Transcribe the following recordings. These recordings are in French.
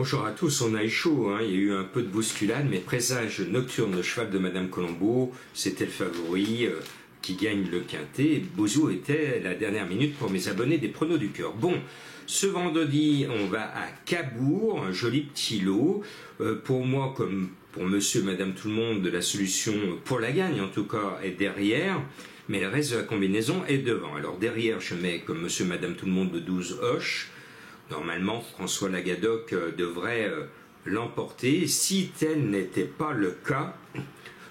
Bonjour à tous, on a eu chaud, hein. Il y a eu un peu de bousculade, mais présage nocturne, le cheval de Madame Colombo, c'était le favori qui gagne le quintet. Bouzou était la dernière minute pour mes abonnés des pronos du cœur. Bon, ce vendredi, on va à Cabourg, un joli petit lot. Pour moi, comme pour monsieur et madame tout le monde, la solution pour la gagne, en tout cas, est derrière. Mais le reste de la combinaison est devant. Alors derrière, je mets comme monsieur et madame tout le monde le 12 Hoche. Normalement, François Lagadoc devrait l'emporter. Si tel n'était pas le cas,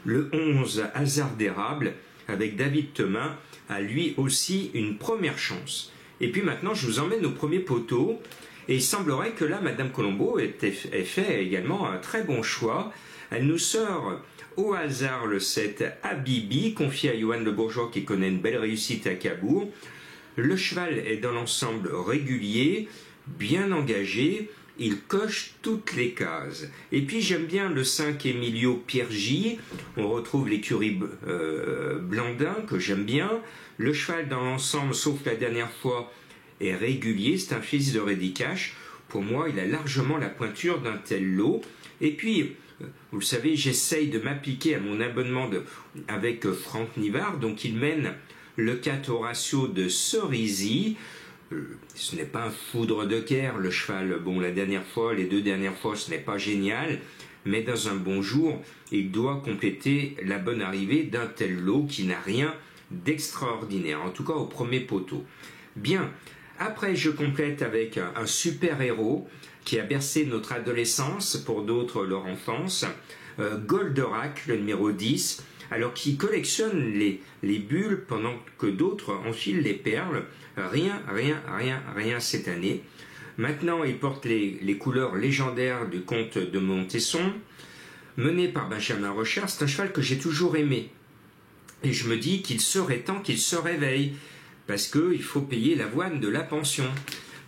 le 11 Hasard d'érable avec David Temin a lui aussi une première chance. Et puis maintenant, je vous emmène au premier poteau. Et il semblerait que là, Madame Colombo ait fait également un très bon choix. Elle nous sort au hasard le 7 Habibi, confié à Johan Le Bourgeois qui connaît une belle réussite à Cabourg. Le cheval est dans l'ensemble régulier, bien engagé, il coche toutes les cases. Et puis j'aime bien le 5 Emilio Piergi, on retrouve l'écurie Blandin que j'aime bien. Le cheval dans l'ensemble, sauf la dernière fois, est régulier, c'est un fils de Rédicache. Pour moi, il a largement la pointure d'un tel lot. Et puis, vous le savez, j'essaye de m'appliquer à mon abonnement avec Franck Nivard, donc il mène le 4 au ratio de Cerisy. Ce n'est pas un foudre de guerre, le cheval. Bon, la dernière fois, les deux dernières fois, ce n'est pas génial, mais dans un bon jour, il doit compléter la bonne arrivée d'un tel lot qui n'a rien d'extraordinaire, en tout cas au premier poteau. Bien, après je complète avec un super-héros qui a bercé notre adolescence, pour d'autres leur enfance, Goldorak, le numéro 10, alors qui collectionne les bulles pendant que d'autres enfilent les perles. Rien cette année. Maintenant, il porte les couleurs légendaires du comte de Montesson, mené par Benjamin Rochard. C'est un cheval que j'ai toujours aimé. Et je me dis qu'il serait temps qu'il se réveille, parce qu'il faut payer l'avoine de la pension.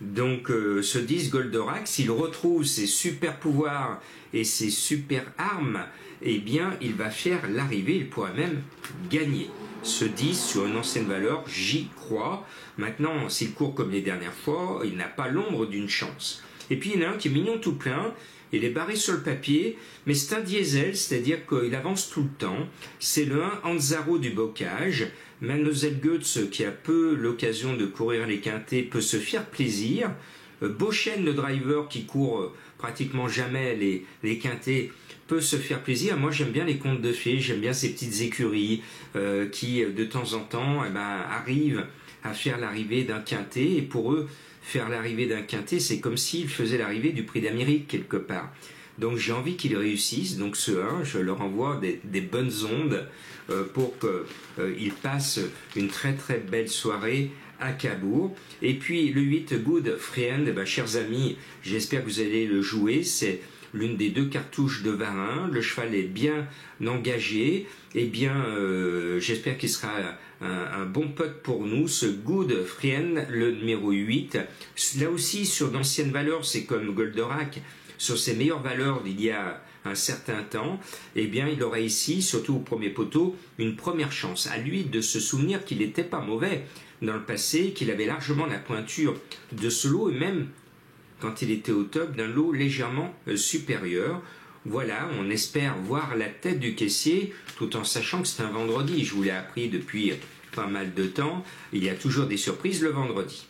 Donc ce 10 Goldorak, s'il retrouve ses super pouvoirs et ses super armes, eh bien il va faire l'arrivée, il pourra même gagner. Ce 10 sur une ancienne valeur, j'y crois. Maintenant, s'il court comme les dernières fois, il n'a pas l'ombre d'une chance. Et puis il y en a un qui est mignon tout plein, il est barré sur le papier, mais c'est un diesel, c'est-à-dire qu'il avance tout le temps. C'est le 1 Anzaro du Bocage. Mademoiselle Goetz, qui a peu l'occasion de courir les quintets, peut se faire plaisir. Beauchesne, le driver, qui court pratiquement jamais les quintets, peut se faire plaisir. Moi, j'aime bien les contes de fées, j'aime bien ces petites écuries qui, de temps en temps, arrivent à faire l'arrivée d'un quintet. Et pour eux, faire l'arrivée d'un quintet, c'est comme s'ils faisaient l'arrivée du prix d'Amérique quelque part. Donc j'ai envie qu'ils réussissent. Donc ce 1, je leur envoie des bonnes ondes pour qu'ils passent une très très belle soirée à Cabourg. Et puis le 8 Good Friend, chers amis, j'espère que vous allez le jouer. C'est l'une des deux cartouches de Varin. Le cheval est bien engagé. Eh bien, j'espère qu'il sera un bon pote pour nous, ce Good Friend, le numéro 8. Là aussi, sur d'anciennes valeurs, c'est comme Goldorak, sur ses meilleures valeurs d'il y a un certain temps, eh bien, il aurait ici, surtout au premier poteau, une première chance. À lui de se souvenir qu'il n'était pas mauvais dans le passé, qu'il avait largement la pointure de ce lot, et même quand il était au top, d'un lot légèrement supérieur. Voilà, on espère voir la tête du caissier, tout en sachant que c'est un vendredi. Je vous l'ai appris depuis pas mal de temps, il y a toujours des surprises le vendredi.